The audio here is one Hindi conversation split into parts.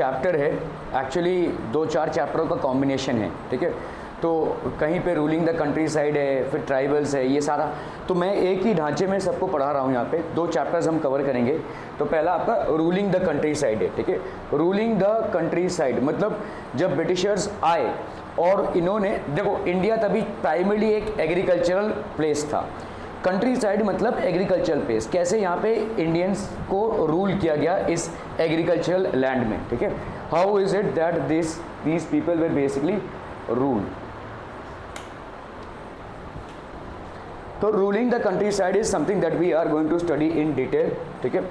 चैप्टर है एक्चुअली 2-4 चैप्टरों का कॉम्बिनेशन है, ठीक है। तो कहीं पे रूलिंग द कंट्री साइड है, फिर ट्राइबल्स है, ये सारा तो मैं एक ही ढांचे में सबको पढ़ा रहा हूँ। यहाँ पे 2 चैप्टर्स हम कवर करेंगे। तो पहला आपका रूलिंग द कंट्री साइड है, ठीक है। रूलिंग द कंट्री साइड मतलब जब ब्रिटिशर्स आए और इन्होंने, देखो इंडिया तभी प्राइमरली एक एग्रीकल्चरल प्लेस था। कंट्री साइड मतलब एग्रीकल्चरल प्लेस, कैसे यहाँ पे इंडियंस को रूल किया गया इस एग्रीकल्चरल लैंड में, ठीक है। How is it that these people were basically rule. तो ruling the countryside is something that we are going to study in detail, ठीक है।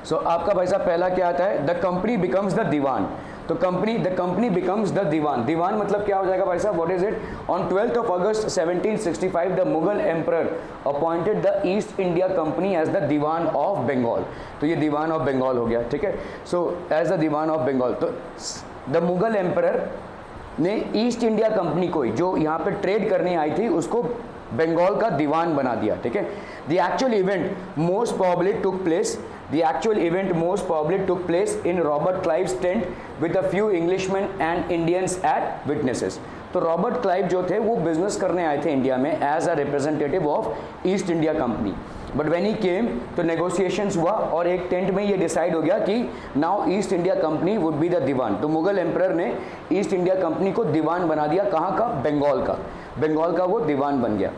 सो आपका भाई साहब पहला क्या आता है, the company becomes the diwan. तो the company becomes the diwan. दीवान मतलब क्या हो जाएगा भाई साहब, what is it. On 12th of August 1765 the Mughal emperor appointed the East India Company as the diwan of Bengal. तो ये दीवान ऑफ बंगाल हो गया, ठीक है। So as the diwan of Bengal, तो द मुगल एम्परर ने ईस्ट इंडिया कंपनी को, जो यहाँ पे ट्रेड करने आई थी, उसको बंगाल का दीवान बना दिया, ठीक है। The actual event most probably took place in Robert Clive's tent with a few Englishman and Indians at witnesses. तो रॉबर्ट क्लाइव जो थे वो बिजनेस करने आए थे इंडिया में as a representative of East India Company. But when he came तो नेगोशिएशंस हुआ और एक टेंट में ये डिसाइड हो गया कि now East India Company would be the diwan. तो मुगल एम्परर ने ईस्ट इंडिया कंपनी को दीवान बना दिया, कहाँ का, बंगाल का वो दीवान बन गया।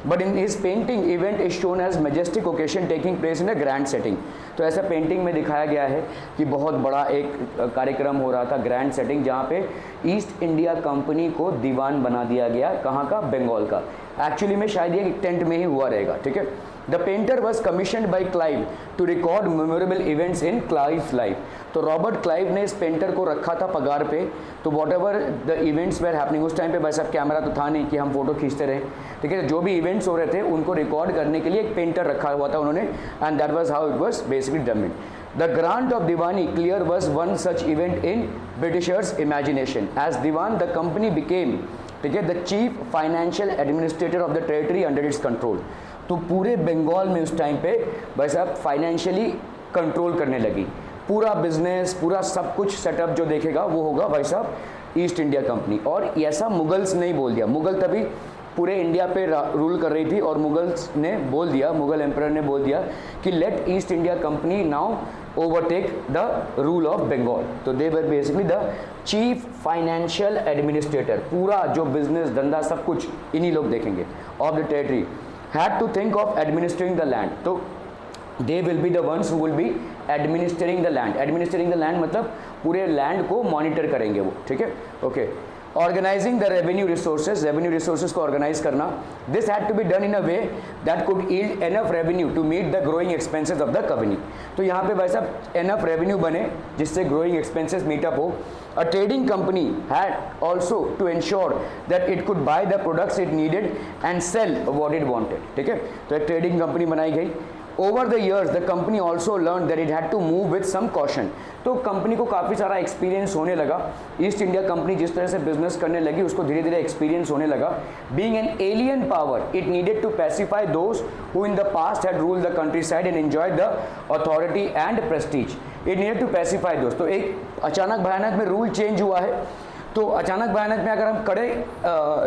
But in his painting event is shown as majestic occasion taking place in a grand setting. तो ऐसा पेंटिंग में दिखाया गया है कि बहुत बड़ा एक कार्यक्रम हो रहा था, ग्रैंड सेटिंग, जहाँ पे ईस्ट इंडिया कंपनी को दीवान बना दिया गया, कहाँ का, बंगाल का। एक्चुअली में शायद ये टेंट में ही हुआ रहेगा, ठीक है। The painter was commissioned by Clive to record memorable events in Clive's life. तो रॉबर्ट क्लाइव ने इस पेंटर को रखा था पगार पे, तो whatever the events were happening, उस टाइम पे भाई साहब कैमरा तो था नहीं कि हम फोटो खींचते रहे, ठीक है। जो भी इवेंट्स हो रहे थे उनको रिकॉर्ड करने के लिए एक पेंटर रखा हुआ था उन्होंने, and that was how it was basically done. The grant of diwani clear was one such event in Britishers imagination as diwan the company became, ठीक है, the chief financial administrator of the territory under its control. तो पूरे बंगाल में उस टाइम पे भाई साहब फाइनेंशियली कंट्रोल करने लगी, पूरा बिजनेस, पूरा सब कुछ सेटअप जो देखेगा वो होगा भाई साहब ईस्ट इंडिया कंपनी। और ऐसा मुगल्स ने ही बोल दिया, मुगल तभी पूरे इंडिया पे रूल कर रही थी और मुगल्स ने बोल दिया, मुगल एम्परर ने बोल दिया कि let East India Company now overtake the rule of Bengal. तो they were basically the chief financial administrator, पूरा जो बिजनेस धंधा सब कुछ इन्हीं लोग देखेंगे of the territory. Had to think of administrating the land. तो they will be the ones who will be administrating the land. Administrating the land मतलब पूरे लैंड को मॉनिटर करेंगे वो, ठीक है, okay. Organising the revenue resources को ऑर्गेनाइज करना। This had to be done in a way that could yield enough revenue to meet the growing expenses of the company. तो यहाँ पे भाई साहब एनफ रेवेन्यू बने जिससे ग्रोइंग एक्सपेंसेस मीटअप हो। A trading company had also to ensure that it could buy the products it needed and sell what it wanted, ठीक है। तो एक ट्रेडिंग कंपनी बनाई गई। Over the years the company also learn that it had to move with some caution. तो कंपनी को काफ़ी सारा एक्सपीरियंस होने लगा। ईस्ट इंडिया कंपनी जिस तरह से बिजनेस करने लगी उसको धीरे धीरे एक्सपीरियंस होने लगा। Being an alien power it needed to pacify those who in the past had ruled the countryside and enjoyed the authority and prestige. It needed to pacify those. तो एक अचानक भयानक में रूल चेंज हुआ है, तो अचानक भयानक में अगर हम कड़े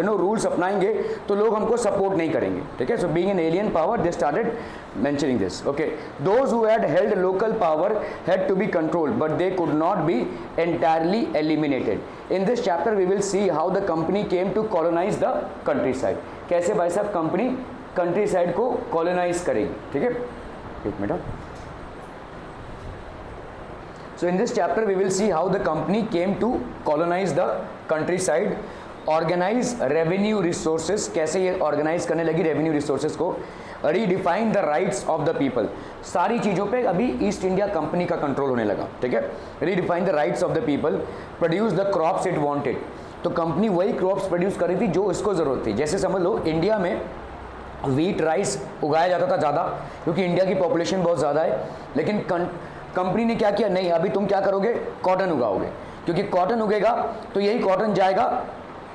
रूल्स अपनाएंगे तो लोग हमको सपोर्ट नहीं करेंगे, ठीक है। So being an alien power they started mentioning this, okay. Those who had held local power had to be controlled but they could not be entirely eliminated. In this chapter we will see how the company came to colonize the countryside. कैसे भाई साहब कंपनी countryside को colonize करेगी, ठीक है। एक minute. So in this chapter we will see how the company came to colonize the countryside. Organize revenue resources, कैसे ये organize करने लगी revenue resources को। Redefine the rights of the people, सारी चीज़ों पे अभी ईस्ट इंडिया कंपनी का कंट्रोल होने लगा, ठीक है। Redefine the rights of the people. Produce the crops it wanted. तो कंपनी वही क्रॉप्स प्रोड्यूस कर रही थी जो इसको ज़रूरत थी। जैसे समझ लो इंडिया में वीट राइस उगाया जाता था ज़्यादा क्योंकि इंडिया की पॉपुलेशन बहुत ज़्यादा है, लेकिन कंपनी ने क्या किया, नहीं अभी तुम क्या करोगे, कॉटन उगाओगे, क्योंकि कॉटन उगेगा तो यही कॉटन जाएगा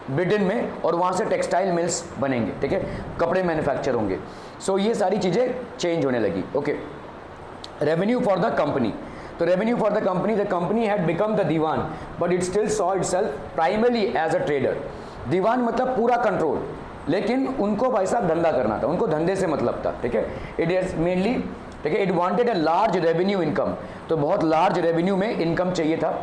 ब्रिटेन में और वहाँ से टेक्सटाइल मिल्स बनेंगे, ठीक है, कपड़े मैन्युफैक्चर होंगे। सो ये सारी चीज़ें चेंज होने लगी, okay. Revenue for the company. तो revenue for the company had become the diwan but it still saw itself primarily as a trader. दीवान मतलब पूरा कंट्रोल, लेकिन उनको भाई साहब धंधा करना था, उनको धंधे से मतलब था, ठीक है। इट इज मेनली, ठीक है, it wanted a large revenue income, तो बहुत लार्ज रेवेन्यू में इनकम चाहिए था,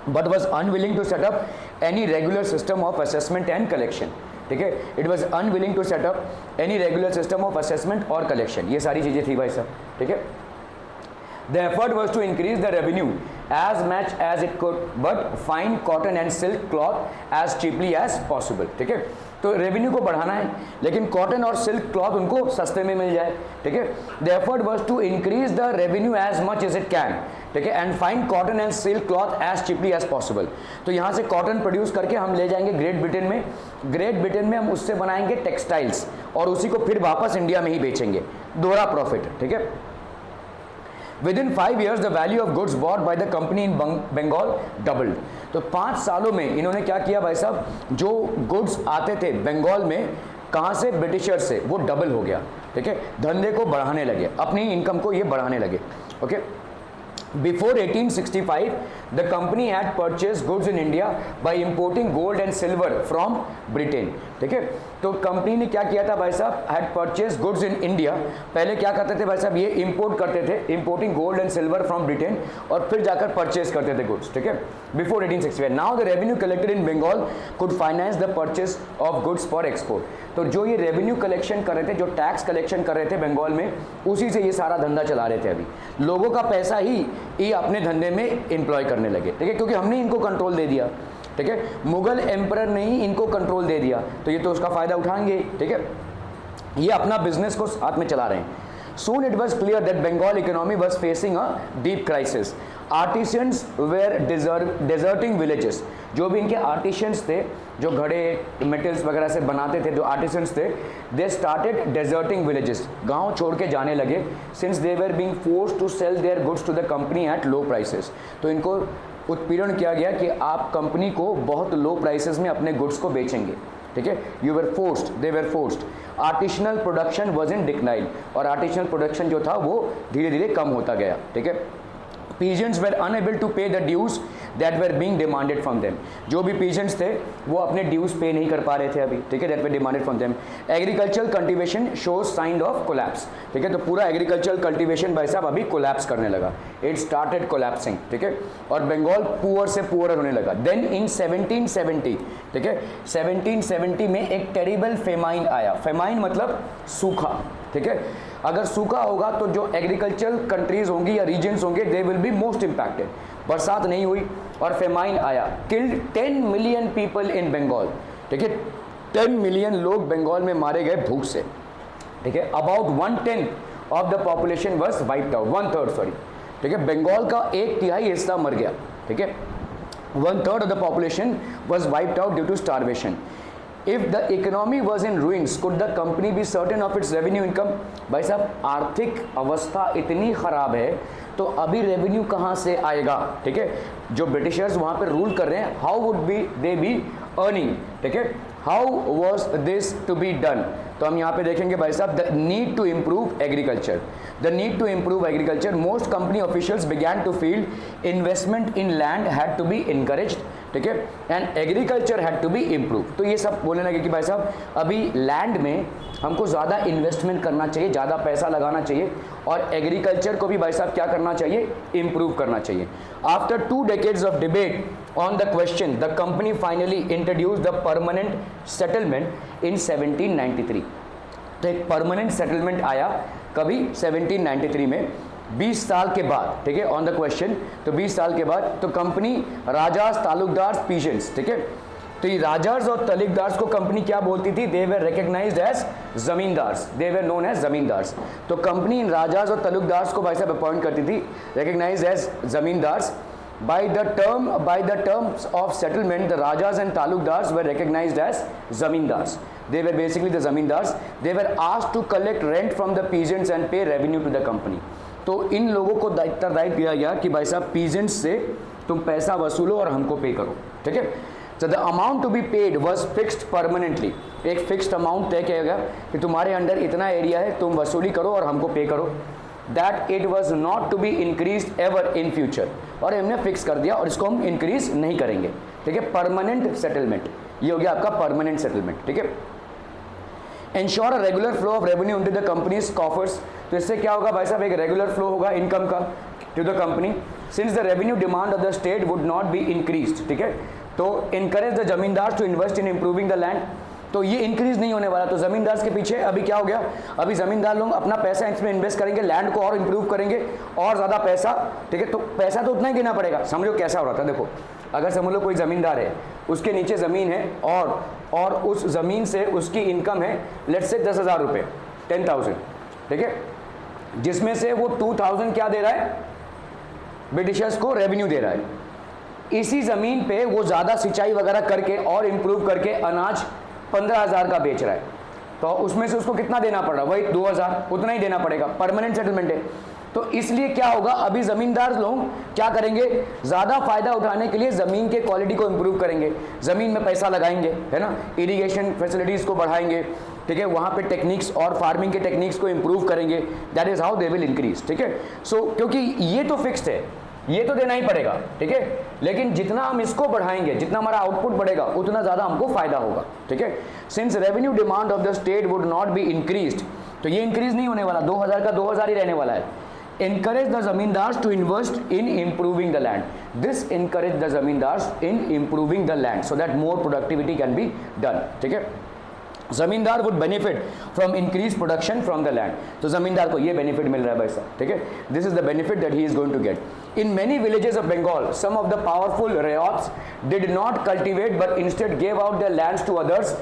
but was unwilling to set up any regular system of assessment and collection, ठीक है। It was unwilling to set up any regular system of assessment और कलेक्शन, ये सारी चीज़ें थी भाई साहब, ठीक है। The effort was to increase the revenue as much as it could, but find cotton and silk cloth as cheaply as possible, ठीक है। तो रेवेन्यू को बढ़ाना है, लेकिन कॉटन और सिल्क क्लॉथ उनको सस्ते में मिल जाए, ठीक है। The effort was to increase the revenue as much as it can, ठीक है, and find cotton and silk cloth as cheaply as possible. तो यहाँ से कॉटन प्रोड्यूस करके हम ले जाएंगे ग्रेट ब्रिटेन में, ग्रेट ब्रिटेन में हम उससे बनाएंगे टेक्सटाइल्स और उसी को फिर वापस इंडिया में ही बेचेंगे, दोहरा प्रॉफिट, ठीक है। Within 5 years, the value of goods bought by the company in Bengal doubled. तो 5 सालों में इन्होंने क्या किया भाई साहब, जो गुड्स आते थे बंगाल में, कहाँ से, ब्रिटिशर से, वो डबल हो गया, ठीक है। धंधे को बढ़ाने लगे, अपनी इनकम को ये बढ़ाने लगे, okay. Before 1865, the company had purchased goods in India by importing gold and silver from Britain, ठीक है। तो कंपनी ने क्या किया था भाई साहब, had purchased goods in India, पहले क्या करते थे भाई साहब, ये इंपोर्ट करते थे, importing gold and silver from Britain, और फिर जाकर परचेज करते थे गुड्स, ठीक है। Before 1865, now the revenue collected in Bengal could finance the purchase of goods for export। तो जो ये रेवेन्यू कलेक्शन कर रहे थे, जो टैक्स कलेक्शन कर रहे थे बंगाल में, उसी से ये सारा धंधा चला रहे थे। अभी लोगों का पैसा ही ये अपने धंधे में एम्प्लॉय करने लगे, ठीक है, क्योंकि हमने इनको कंट्रोल दे दिया, ठीक है। मुगल एम्परर ने ही इनको कंट्रोल दे दिया, तो ये तो उसका फायदा उठाएंगे, ठीक है। ये अपना बिजनेस को साथ में चला रहे हैं। Soon it was clear that Bengal economy was facing a deep crisis. Artisans were deserting villages. जो भी इनके आर्टिशंस थे, जो घड़े मेटल्स वगैरह से बनाते थे, जो आर्टिसंस थे, दे स्टार्टेड डेजर्टिंग विलेजेस, गांव छोड़ के जाने लगे, since they were being forced to sell their goods to the company at low prices. तो इनको उत्पीड़न किया गया कि आप कंपनी को बहुत लो प्राइसेस में अपने गुड्स को बेचेंगे, ठीक है। You were forced, they were forced. Artisanal production was in decline, और आर्टिशनल प्रोडक्शन जो था वो धीरे धीरे कम होता गया, ठीक है। Peasants were unable to pay the dues that were being demanded from them. जो भी peasants थे वो अपने dues पे नहीं कर पा रहे थे अभी, ठीक है, that were demanded from them. Agricultural cultivation shows sign of collapse, ठीक है। तो पूरा agricultural cultivation भाई साहब अभी collapse करने लगा, it started collapsing, ठीक है। और बंगाल पुअर से पुअर होने लगा। Then in 1770, ठीक है, 1770 में एक terrible famine आया। famine मतलब सूखा, ठीक है। अगर सूखा होगा तो जो एग्रीकल्चरल कंट्रीज होंगी या रीजन्स होंगे, they will be most impacted. बरसात नहीं हुई और फेमाइन आया, killed 10 million people in Bengal, ठीक है। 10 मिलियन लोग बंगाल में मारे गए भूख से, ठीक है। About 1/10 of the population was wiped out, 1/3 sorry, ठीक है। बंगाल का 1/3 हिस्सा मर गया, ठीक है। 1/3 of the population was wiped out due to starvation. If the economy was in ruins, could the company be certain of its revenue income? भाई साहब आर्थिक अवस्था इतनी खराब है तो अभी रेवेन्यू कहाँ से आएगा, ठीक है। जो ब्रिटिशर्स वहाँ पे रूल कर रहे हैं, how would be they be earning, ठीक है। How was this to be done, तो हम यहाँ पे देखेंगे भाई साहब, the need to improve agriculture, the need to improve agriculture. Most company officials began to feel investment in land had to be encouraged, ठीक है, and agriculture had to be improve. तो ये सब बोलने लगे कि भाई साहब अभी लैंड में हमको ज़्यादा इन्वेस्टमेंट करना चाहिए, ज़्यादा पैसा लगाना चाहिए, और एग्रीकल्चर को भी भाई साहब क्या करना चाहिए, इम्प्रूव करना चाहिए। After 2 decades of debate on the question, the company finally introduce the permanent settlement in 1793। तो एक परमानेंट सेटलमेंट आया कभी 1793 में, 20 साल के बाद, ठीक है, ऑन द क्वेश्चन। तो 20 साल के बाद तो कंपनी राजास, तालुकदार्स, पीजेंट्स, ठीक है। तो ये राजास और तालुकदार्स को कंपनी क्या बोलती थी, they were recognised as zamindars, they were known as zamindars. तो कंपनी इन राजास और तालुकदार्स को भाई साहब अपॉइंट करती थी, recognised as zamindars. By the terms of settlement, the Rajas and Talukdars were recognized as zamindars. They were basically the zamindars. They were asked to collect rent from the peasants and pay revenue to the company. तो इन लोगों को दायित्व दिया गया कि भाई साहब पीजेंट्स से तुम पैसा वसूलो और हमको पे करो, ठीक है। So the amount to be paid was fixed permanently. एक फिक्स्ड अमाउंट तय किया गया कि तुम्हारे अंडर इतना एरिया है, तुम वसूली करो और हमको पे करो। That it was not to be increase ever in future, और हमने फिक्स कर दिया और इसको हम इंक्रीज नहीं करेंगे, ठीक है। परमानेंट सेटलमेंट, ये हो गया आपका परमानेंट सेटलमेंट, ठीक है। Ensure a regular flow of revenue into the companies coffers, तो इससे क्या होगा भाई साहब, एक रेगुलर फ्लो होगा इनकम का to the company, since the revenue demand of the state would not be increase, ठीक है। तो encourage the zamindar to invest in improving the land, तो ये इंक्रीज नहीं होने वाला, तो जमींदार के पीछे अभी क्या हो गया, अभी जमींदार लोग अपना पैसा इसमें इन्वेस्ट करेंगे, लैंड को और इंप्रूव करेंगे और ज़्यादा पैसा, ठीक है। तो पैसा तो उतना ही देना पड़ेगा। समझो कैसा हो रहा था, देखो अगर समझ लो कोई ज़मींदार है, उसके नीचे ज़मीन है और उस ज़मीन से उसकी इनकम है लेट्स से 10,000 रुपये, 10,000, ठीक है, जिसमें से वो 2,000 क्या दे रहा है, ब्रिटिशर्स को रेवेन्यू दे रहा है। इसी ज़मीन पे वो ज़्यादा सिंचाई वगैरह करके और इम्प्रूव करके अनाज 15,000 का बेच रहा है, तो उसमें से उसको कितना देना पड़ रहा है, वही 2,000, उतना ही देना पड़ेगा, परमानेंट सेटलमेंट है। तो इसलिए क्या होगा, अभी ज़मींदार लोग क्या करेंगे, ज़्यादा फायदा उठाने के लिए ज़मीन के क्वालिटी को इम्प्रूव करेंगे, ज़मीन में पैसा लगाएंगे, है ना, इरिगेशन फैसिलिटीज़ को बढ़ाएंगे, ठीक है, वहाँ पे टेक्निक्स और फार्मिंग के टेक्निक्स को इम्प्रूव करेंगे, that is how they will increase, ठीक है। सो क्योंकि ये तो फिक्स्ड है, ये तो देना ही पड़ेगा, ठीक है, लेकिन जितना हम इसको बढ़ाएंगे, जितना हमारा आउटपुट बढ़ेगा, उतना ज़्यादा हमको फायदा होगा, ठीक है। Since revenue demand of the state would not be increased, तो ये इंक्रीज नहीं होने वाला, 2,000 का 2,000 ही रहने वाला है। encourage the zamindars to invest in improving the land, this encourage the zamindars in improving the land so that more productivity can be done, ठीक है। जमींदार would benefit from increase production from the land, तो जमींदार को ये बेनिफिट मिल रहा है भाई साहब, ठीक है, this is the benefit that he is going to get. In many villages of Bengal some of the powerful ryots did not cultivate but instead gave out their lands to others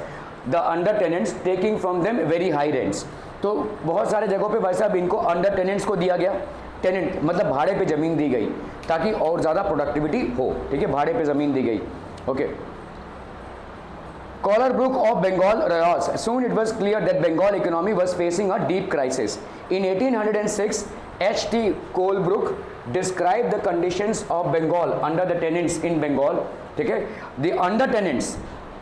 the under tenants taking from them very high rents, तो बहुत सारे जगहों पे भाई साहब इनको अंडर टेनेंट्स को दिया गया, टेनेंट मतलब भाड़े पे ज़मीन दी गई ताकि और ज़्यादा प्रोडक्टिविटी हो, ठीक है, भाड़े पे ज़मीन दी गई, okay. Colebrook of Bengal riots. Soon it was clear that Bengal economy was facing a deep crisis. In 1806, H.T. Colebrook described the conditions of Bengal under the tenants in Bengal. ठीक है, the under tenants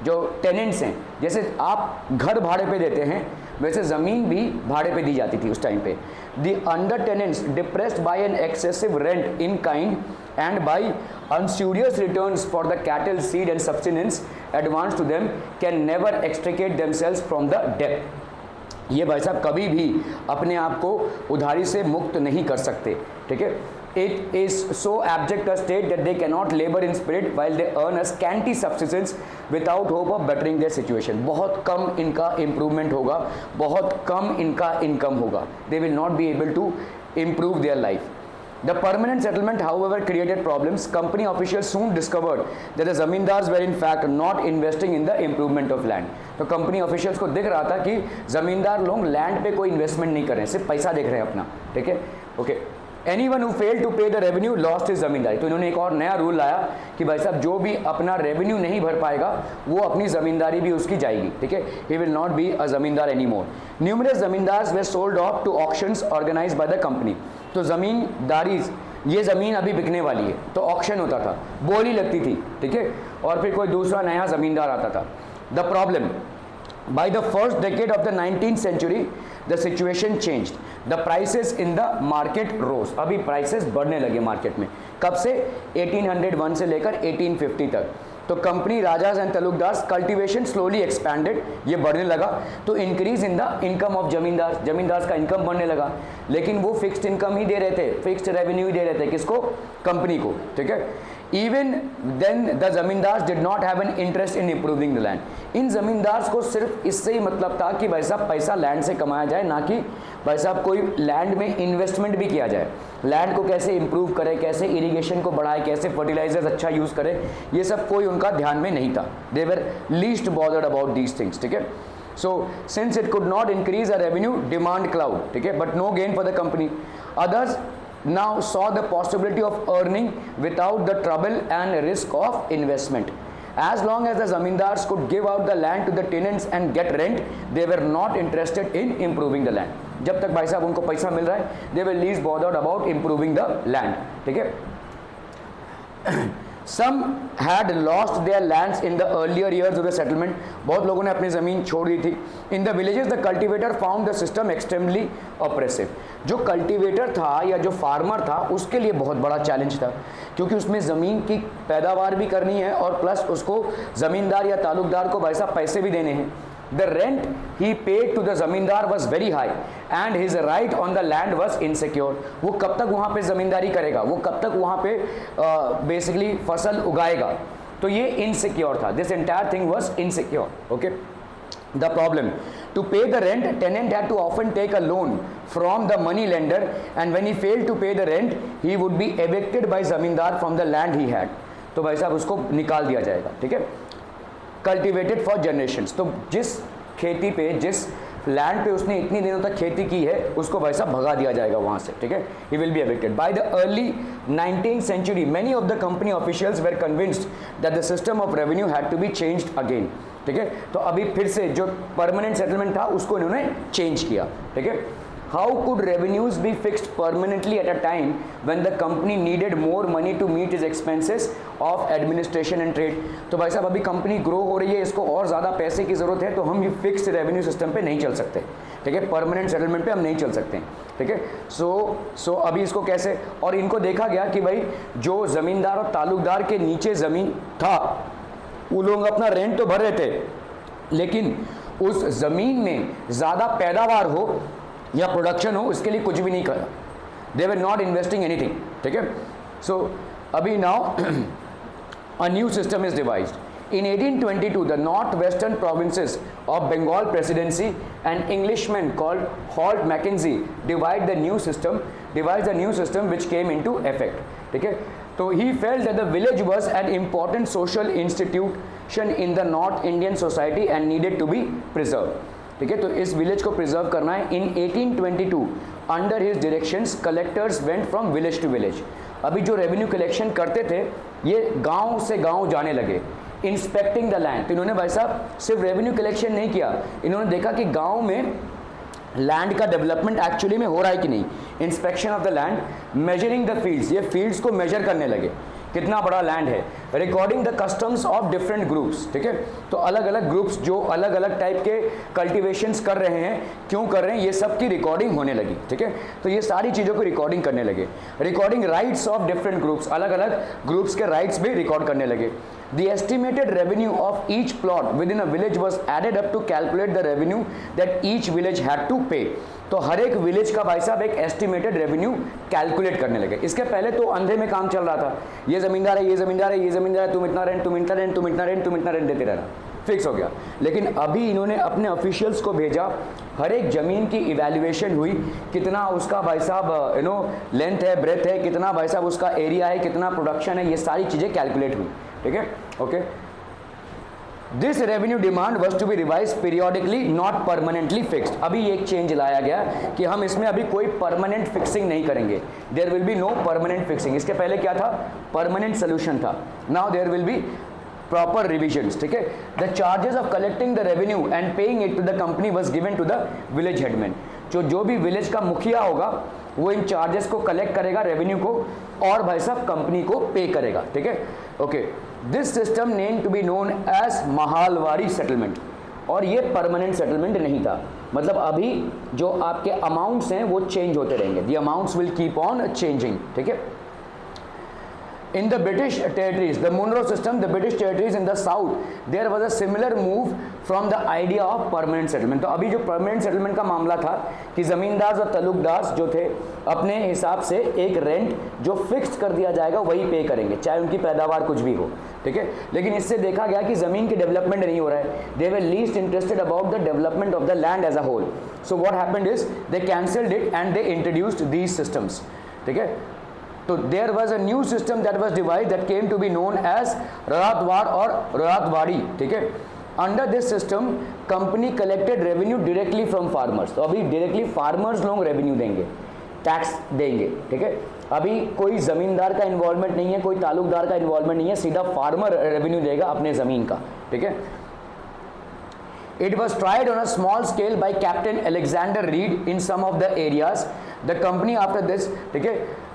जो टेनेंट्स हैं, जैसे आप घर भाड़े पे देते हैं वैसे ज़मीन भी भाड़े पे दी जाती थी उस टाइम पे। The under tenants depressed by an excessive rent in kind and by unsurious returns for the cattle, seed and subsistence advanced to them can never extricate themselves from the debt। ये भाई साहब कभी भी अपने आप को उधारी से मुक्त नहीं कर सकते, ठीक है। It is so abject a state that they cannot labor in spirit while they earn a scanty subsistence without hope of bettering their situation। बहुत कम इनका improvement होगा, बहुत कम इनका income होगा, they will not be able to improve their life। The permanent settlement, however, created problems. Company officials soon discovered that the zamindars were in fact not investing in the improvement of land। तो company officials को दिख रहा था कि जमींदार लोग लैंड पे कोई इन्वेस्टमेंट नहीं कर रहे हैं, सिर्फ पैसा देख रहे हैं अपना, ठीक है, okay. Anyone who failed to pay the revenue lost his जमींदारी। तो इन्होंने एक और नया रूल लाया कि भाई साहब जो भी अपना रेवेन्यू नहीं भर पाएगा वो अपनी ज़मींदारी भी उसकी जाएगी, ठीक है, he will not be a ज़मींदार anymore। Numerous zamindars were sold off to auctions organized by the company। तो ज़मींदारी, ये ज़मीन अभी बिकने वाली है, तो ऑक्शन होता था, बोली लगती थी, ठीक है, और फिर कोई दूसरा नया ज़मींदार आता था। The problem, by the first decade of the 19th century the situation changed, the prices in the market rose। अभी prices बढ़ने लगे मार्केट में, कब से, 1801 से लेकर 1850 तक। तो company rajas and talukdars cultivation slowly expanded, ये बढ़ने लगा, तो increase in the income of zamindar, जमींदार का इनकम बढ़ने लगा, लेकिन वो फिक्स्ड इनकम ही दे रहे थे, फिक्स्ड रेवेन्यू ही दे रहे थे, किसको, कंपनी को, ठीक है। Even then the zamindars did not have an interest in improving the land. इन जमींदार्स को सिर्फ इससे ही मतलब था कि भाई साहब पैसा लैंड से कमाया जाए, ना कि भाई साहब कोई लैंड में इन्वेस्टमेंट भी किया जाए, लैंड को कैसे इंप्रूव करे, कैसे इरिगेशन को बढ़ाए, कैसे फर्टिलाइजर्स अच्छा यूज़ करे, ये सब कोई उनका ध्यान में नहीं था। They were least bothered about these things, ठीक है। So since it could not increase a revenue demand cloud, ठीक है, but no gain for the company. Others now saw the possibility of earning without the trouble and risk of investment। As long as the zamindars could give out the land to the tenants and get rent, they were not interested in improving the land। जब तक भाई साहब उनको पैसा मिल रहा है, they were least bothered about improving the land, ठीक है। Some had lost their lands in the earlier years of the settlement. बहुत लोगों ने अपनी ज़मीन छोड़ दी थी. In the villages, the cultivator found the system extremely oppressive. जो कल्टिवेटर था या जो फार्मर था उसके लिए बहुत बड़ा चैलेंज था, क्योंकि उसमें ज़मीन की पैदावार भी करनी है और प्लस उसको ज़मींदार या तालुकदार को भाई साहब पैसे भी देने हैं. The rent he paid to the ज़मींदार was very high and his right on the land was insecure. वो कब तक वहाँ पे ज़मींदारी करेगा, वो कब तक वहाँ पे बेसिकली फसल उगाएगा, तो ये इनसिक्योर था. This entire thing was insecure. Okay. The problem, to pay the rent, tenant had to often take a loan from the money lender, and when he failed to pay the rent, he would be evicted by ज़मींदार from the land he had. तो भाई साहब उसको निकाल दिया जाएगा. ठीक है. कल्टिवेटेड फॉर जनरेशंस, तो जिस खेती पे, जिस लैंड पे उसने इतनी दिनों तक खेती की है उसको भाई साहब भगा दिया जाएगा वहाँ से. ठीक है. He will be evicted. By the early 19th century many of the company officials were convinced that the system of revenue had to be changed again. ठीक है. तो अभी फिर से जो परमानेंट सेटलमेंट था उसको इन्होंने चेंज किया. ठीक है. How could revenues be fixed permanently at a time when the company needed more money to meet its expenses of administration and trade? तो भाई साहब अभी कंपनी ग्रो हो रही है, इसको और ज़्यादा पैसे की ज़रूरत है, तो हम ये फिक्स्ड रेवेन्यू सिस्टम पे नहीं चल सकते. ठीक है. परमानेंट सेटलमेंट पे हम नहीं चल सकते. ठीक है. सो अभी इसको कैसे, और इनको देखा गया कि भाई जो ज़मींदार और तालुकदार के नीचे ज़मीन था वो लोग अपना रेंट तो भर रहे थे, लेकिन उस ज़मीन में ज़्यादा पैदावार हो या प्रोडक्शन हो उसके लिए कुछ भी नहीं करा. दे वर नॉट इन्वेस्टिंग एनीथिंग. ठीक है. सो अभी now a new system is devised. In 1822, the northwestern provinces of Bengal Presidency, an Englishman called Holt Mackenzie devised the new system which came into effect. ठीक है. तो he felt that the village was an important social institution in the North Indian society and needed to be preserved. ठीक है. तो इस विलेज को प्रिजर्व करना है. In 1822 under his directions collectors went from village to village. अभी जो रेवेन्यू कलेक्शन करते थे ये गांव से गांव जाने लगे. इंस्पेक्टिंग द लैंड, तो इन्होंने भाई साहब सिर्फ रेवेन्यू कलेक्शन नहीं किया, इन्होंने देखा कि गांव में लैंड का डेवलपमेंट एक्चुअली में हो रहा है कि नहीं. Inspection of the land, measuring the fields, ये फील्ड्स को मेजर करने लगे कितना बड़ा लैंड है. Recording the customs of different groups. ठीक है. तो अलग अलग ग्रुप्स जो अलग अलग टाइप के कल्टिवेशंस कर रहे हैं, क्यों कर रहे हैं, ये सब की रिकॉर्डिंग होने लगी. ठीक है. तो ये सारी चीज़ों को रिकॉर्डिंग करने लगे. Recording rights of different groups, अलग अलग ग्रुप्स के राइट्स भी रिकॉर्ड करने लगे. The estimated revenue of each plot within a village was added up to calculate the revenue that each village had to pay. तो हर एक विलेज का भाई साहब एक एस्टिमेटेड रेवेन्यू कैलकुलेट करने लगे. इसके पहले तो अंधे में काम चल रहा था. ये ज़मींदार है, ये ज़मींदार है, ये ज़मींदार है, तुम इतना रेंट, तुम इतना रेंट, तुम इतना रेंट, तुम इतना रेंट देते रहना, फिक्स हो गया. लेकिन अभी इन्होंने अपने ऑफिशियल्स को भेजा, हर एक ज़मीन की इवैल्यूएशन हुई, कितना उसका भाई साहब लेंथ है, ब्रेथ है, कितना भाई साहब उसका एरिया है, कितना प्रोडक्शन है, ये सारी चीज़ें कैलकुलेट हुई. ठीक है. Okay. This revenue demand was to be revise periodically, not permanently fixed. अभी एक चेंज लाया गया कि हम इसमें अभी कोई परमानेंट फिक्सिंग नहीं करेंगे. There will be no permanent fixing. इसके पहले क्या था, परमानेंट सोल्यूशन था. Now there will be proper revisions. ठीक है. The charges of collecting the revenue and paying it to the company was given to the village headman. जो भी विलेज का मुखिया होगा वो इन चार्जेस को कलेक्ट करेगा, रेवेन्यू को, और भाई साहब कंपनी को पे करेगा. ठीक है. Okay. This system name to be known as Mahalwari settlement. और ये परमानेंट सेटलमेंट नहीं था, मतलब अभी जो आपके अमाउंट्स हैं वो चेंज होते रहेंगे. The amounts will keep on changing. ठीक है. In the British territories, the Monroe system, the British territories in the south, there was a similar move from the idea of permanent settlement. तो अभी जो permanent settlement का मामला था कि ज़मींदार और तलुकदार जो थे अपने हिसाब से एक रेंट जो फिक्स कर दिया जाएगा वही पे करेंगे, चाहे उनकी पैदावार कुछ भी हो. ठीक है. लेकिन इससे देखा गया कि ज़मीन की डेवलपमेंट नहीं हो रहा है. They were least interested about the development of the land as a whole. So what happened is they cancelled it and they introduced these systems. ठीक है. तो there was a new system that was divide that came to be known as ryotwar और रयातवाड़ी. ठीक है. Under this system company collected revenue directly from farmers. तो अभी डायरेक्टली फार्मर्स लोग रेवेन्यू देंगे, टैक्स देंगे. ठीक है. अभी कोई ज़मींदार का इन्वॉल्वमेंट नहीं है, कोई तालुकदार का इन्वॉल्वमेंट नहीं है, सीधा फार्मर रेवेन्यू देगा अपने ज़मीन का. ठीक है. It was tried on a small scale by Captain Alexander Reed in some of the areas. The company after this, ठीक है,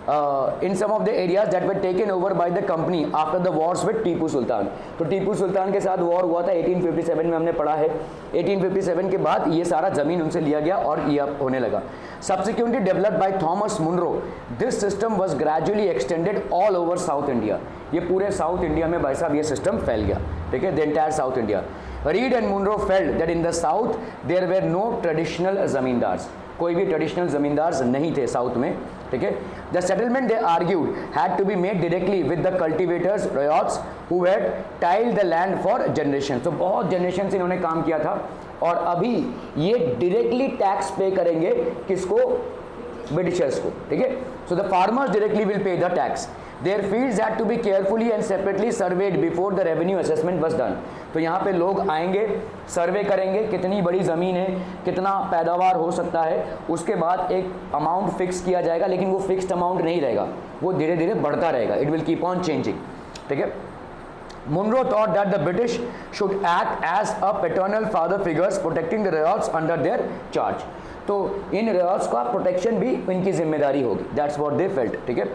in some of the areas that were taken over by the company after the wars with Tipu Sultan. तो टीपू सुल्तान के साथ वॉर हुआ था 1857 में, हमने पढ़ा है। 1857 के बाद ये सारा ज़मीन उनसे लिया गया और ये अब होने लगा। Subsequently developed by Thomas Munro, this system was gradually extended all over South India। ये पूरे साउथ इंडिया में भाई साहब ये सिस्टम फैल गया, ठीक है, the entire South India। Reed and Munro felt that in the south there were no traditional zamindars, कोई भी ट्रेडिशनल जमींदार नहीं थे साउथ में, ठीक है। The settlement they argued had to be made directly with the cultivators ryots who had tilled the land for generation. तो बहुत जनरेशन से इन्होंने काम किया था और अभी ये डायरेक्टली टैक्स पे करेंगे किसको? ब्रिटिशर्स को, ठीक है। So the farmers directly will pay the tax. Their fields had to be carefully and separately surveyed before the revenue assessment was done। तो यहाँ पे लोग आएंगे, सर्वे करेंगे कितनी बड़ी ज़मीन है, कितना पैदावार हो सकता है, उसके बाद एक अमाउंट फिक्स किया जाएगा, लेकिन वो फिक्स्ड अमाउंट नहीं रहेगा, वो धीरे धीरे बढ़ता रहेगा, it will keep on changing, ठीक है। Munro thought that the British should act as a paternal father figures protecting the royals under their charge। तो इन रॉयल्स का प्रोटेक्शन भी इनकी जिम्मेदारी होगी, दैट्स व्हाट दे फेल्ट, ठीक है।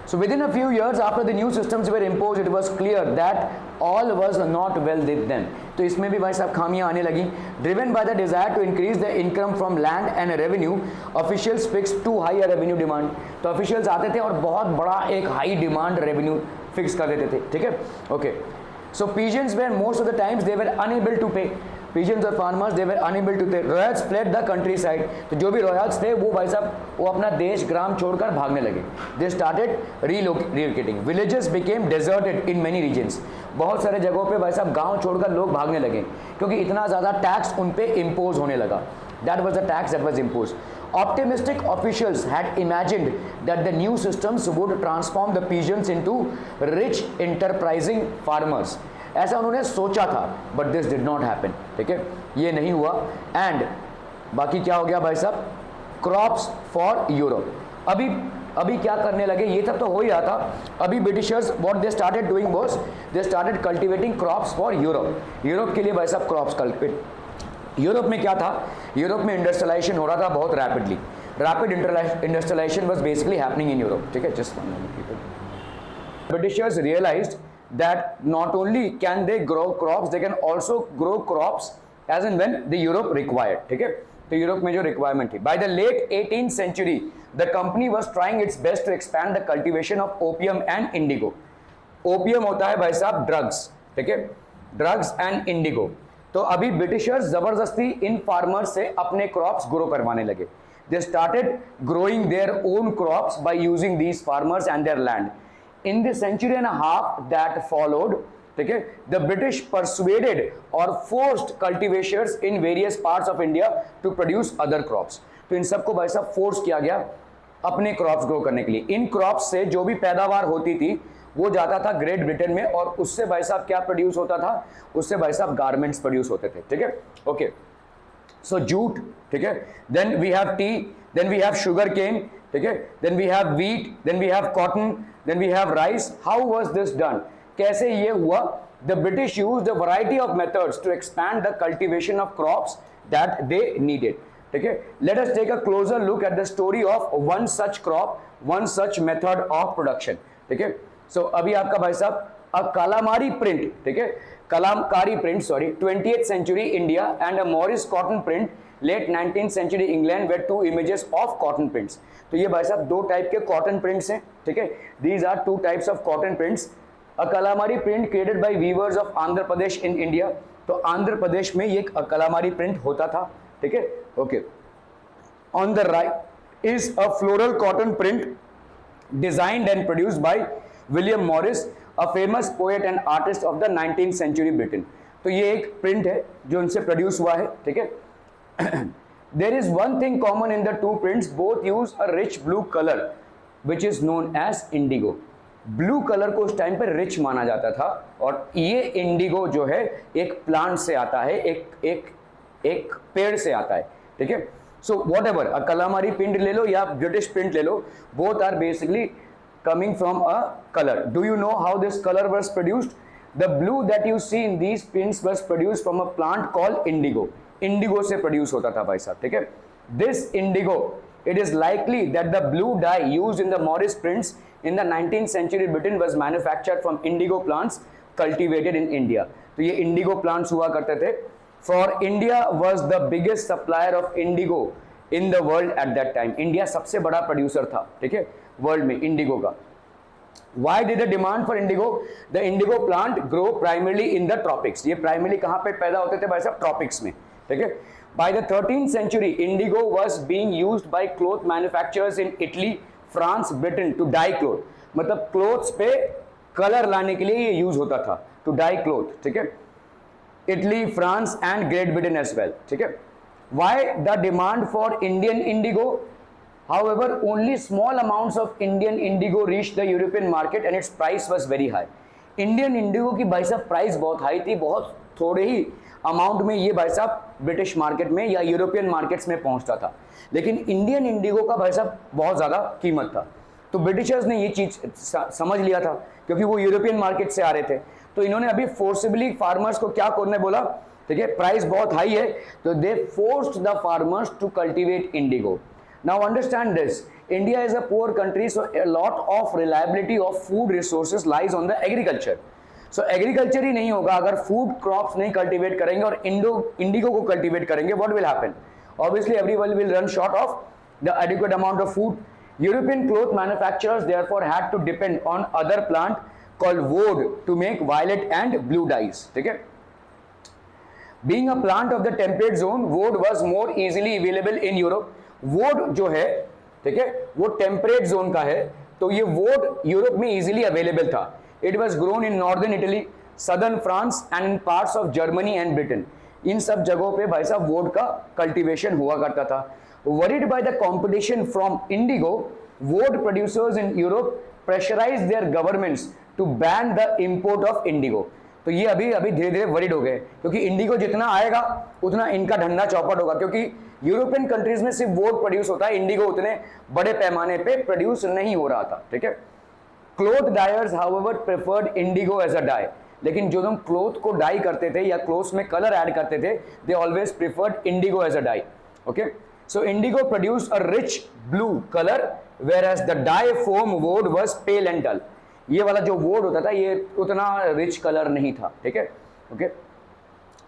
So within a few years after the new systems were imposed, it was clear that all was not well with them। तो इसमें भी भाई साहब खामियां आने लगी। Driven by the desire to increase the income from land and revenue, officials fixed too high a revenue demand। तो officials आते थे और बहुत बड़ा एक high demand revenue fix कर देते थे, ठीक है, okay। So peasants were most of the times they were unable to pay। Peasants और farmers they were unable to pay. Royals fled the countryside. तो जो भी रॉयल्स थे वो भाई साहब वो अपना देश ग्राम छोड़कर भागने लगे। They started relocating. Villages became deserted in many regions. बहुत सारे जगहों पे भाई साहब गांव छोड़कर लोग भागने लगे क्योंकि इतना ज़्यादा टैक्स उन पे इम्पोज होने लगा। That was the tax that was impose. Optimistic officials had imagined that the new systems would transform the peasants into rich enterprising farmers। ऐसा उन्होंने सोचा था, but this did not happen, ठीक है, ये नहीं हुआ। एंड बाकी क्या हो गया भाई साहब? Crops for Europe. अभी क्या करने लगे? ये सब तो हो ही रहा था। अभी Britishers what they started doing was they started cultivating crops for Europe. Europe के लिए भाई साहब क्रॉप्स कल्टिवेट। यूरोप में क्या था? यूरोप में इंडस्ट्रियलाइजेशन हो रहा था बहुत rapidly. Rapid industrialisation was basically happening in Europe, ठीक है। Just one minute. Britishers realised that not only can they grow crops, they can also grow crops as and when the Europe required, ठीक है। तो यूरोप में जो रिक्वायरमेंट थी। By the late 18th century, the company was trying its best to expand the cultivation of opium and indigo। Opium होता है भाई साहब ड्रग्स, ठीक है, ड्रग्स एंड इंडिगो। तो अभी ब्रिटिशर्स जबरदस्ती इन फार्मर्स से अपने क्रॉप्स ग्रो करवाने लगे। They started growing their own crops by using these farmers and their land। In the century and a half that followed, ठीक है, the British persuaded or forced cultivators in various parts of India to produce other crops। तो इन सबको भाई साहब फोर्स किया गया अपने क्रॉप्स ग्रो करने के लिए। इन क्रॉप्स से जो भी पैदावार होती थी वो जाता था ग्रेट ब्रिटेन में और उससे भाई साहब क्या प्रोड्यूस होता था? उससे भाई साहब गारमेंट्स प्रोड्यूस होते थे, ठीक है, ओके। सो जूट, ठीक है, then we have tea, then we have sugar cane, ठीक है, then we have wheat, then we have cotton, then we have rice। how was this done? कैसे ये हुआ? the British used a variety of methods to expand the cultivation of crops that they needed, ठीक है। let us take a closer look at the story of one such crop, one such method of production, ठीक है। so अभी आपका भाई साहब a calamari print, ठीक है, kalamkari print, sorry, 20th century India and a Morris cotton print late 19th century England were two images of cotton prints। तो ये भाई साहब दो टाइप के कॉटन प्रिंट्स हैं, ठीक है। These are two types of cotton prints। A calamari print created by weavers of Andhra Pradesh in India। तो आंध्र प्रदेश में ये कलामारी प्रिंट होता था, ठीक है, okay. On the right is a floral cotton print designed and produced by William Morris, a famous poet and artist of the 19th century Britain। तो ये एक प्रिंट है जो उनसे प्रोड्यूस हुआ है, ठीक है। There is one thing common in the two prints, both use a rich blue color which is known as indigo। Blue colour को उस टाइम पर रिच माना जाता था और ये इंडिगो जो है एक प्लांट से आता है, एक पेड़ से आता है, ठीक है। So whatever, kalamkari print ले लो या ब्रिटिश प्रिंट ले लो, both are basically coming from a color। Do you know how this color was produced? The blue that you see in these prints was produced from a plant called indigo। Indigo से प्रोड्यूस होता था भाई साहब, ठीक है। This Indigo it is likely that the blue dye used in the Morris prints in the 19th century Britain was manufactured from indigo plants cultivated in India. तो ये indigo plants हुआ करते थे. For India was the biggest supplier of indigo in the world at that time. India सबसे बड़ा प्रोड्यूसर था, ठीक है, वर्ल्ड में इंडिगो का. Why did the demand for indigo? The indigo plant grow primarily in the tropics. ये primarily कहाँ पे पैदा होते थे भाई साहब? ट्रॉपिक्स में, ठीक है. By the 13th century, indigo was being used by cloth manufacturers in Italy, France, Britain to dye cloth. मतलब clothes पे कलर लाने के लिए ये यूज होता था, to dye cloth, ठीक है. Italy, France and Great Britain as well, ठीक है. Why the demand for Indian indigo? However, only small amounts of Indian indigo reached the European market and its price was very high. Indian indigo की भाई साहब प्राइस बहुत हाई थी, बहुत थोड़े ही अमाउंट में ये भाई साहब ब्रिटिश मार्केट में या यूरोपियन मार्केट्स में पहुंचता था, लेकिन इंडियन इंडिगो का भाई साहब बहुत ज़्यादा कीमत था. तो ब्रिटिशर्स ने ये चीज़ समझ लिया था क्योंकि वो यूरोपियन मार्केट से आ रहे थे. तो इन्होंने अभी फोर्सिबली फार्मर्स को क्या करने बोला, ठीक है, प्राइस बहुत हाई है, तो they forced the farmers to cultivate indigo. Now understand this, India is a poor country, so a lot of reliability of food resources lies on the agriculture. So agriculture ही नहीं होगा अगर food crops नहीं cultivate करेंगे और indigo को cultivate करेंगे, what will happen? Obviously everyone will run short of the adequate amount of food. European cloth manufacturers therefore had to depend on other plant called woad to make violet and blue dyes, ठीक है. Being a plant of the temperate zone, woad was more easily available in Europe. वोड जो है, ठीक है, वो टेम्परेट जोन का है, तो ये वोड यूरोप में इजीली अवेलेबल था. It was grown in northern Italy, southern France and in parts of Germany and Britain. इन सब जगहों पे भाई साहब वोड का कल्टीवेशन हुआ करता था. Worried by the competition from indigo, woad producers in Europe pressurise their governments to ban the import of indigo. तो ये अभी धीरे धीरे वरीड हो गए क्योंकि इंडिगो जितना आएगा उतना इनका धंधा चौपट होगा, क्योंकि यूरोपियन कंट्रीज में सिर्फ वोड प्रोड्यूस होता है, इंडिगो उतने बड़े पैमाने पे प्रोड्यूस नहीं हो रहा था, ठीक है. Cloth dyers however preferred indigo as a dye, लेकिन जो तुम क्लोथ को डाई करते थे या क्लोथ्स में कलर ऐड करते थे, they always preferred indigo as a dye. Okay, so indigo produce a rich blue colour whereas the dye from woad was pale and dull. ये वाला जो वोड होता था ये उतना रिच कलर नहीं था, ठीक है. Okay,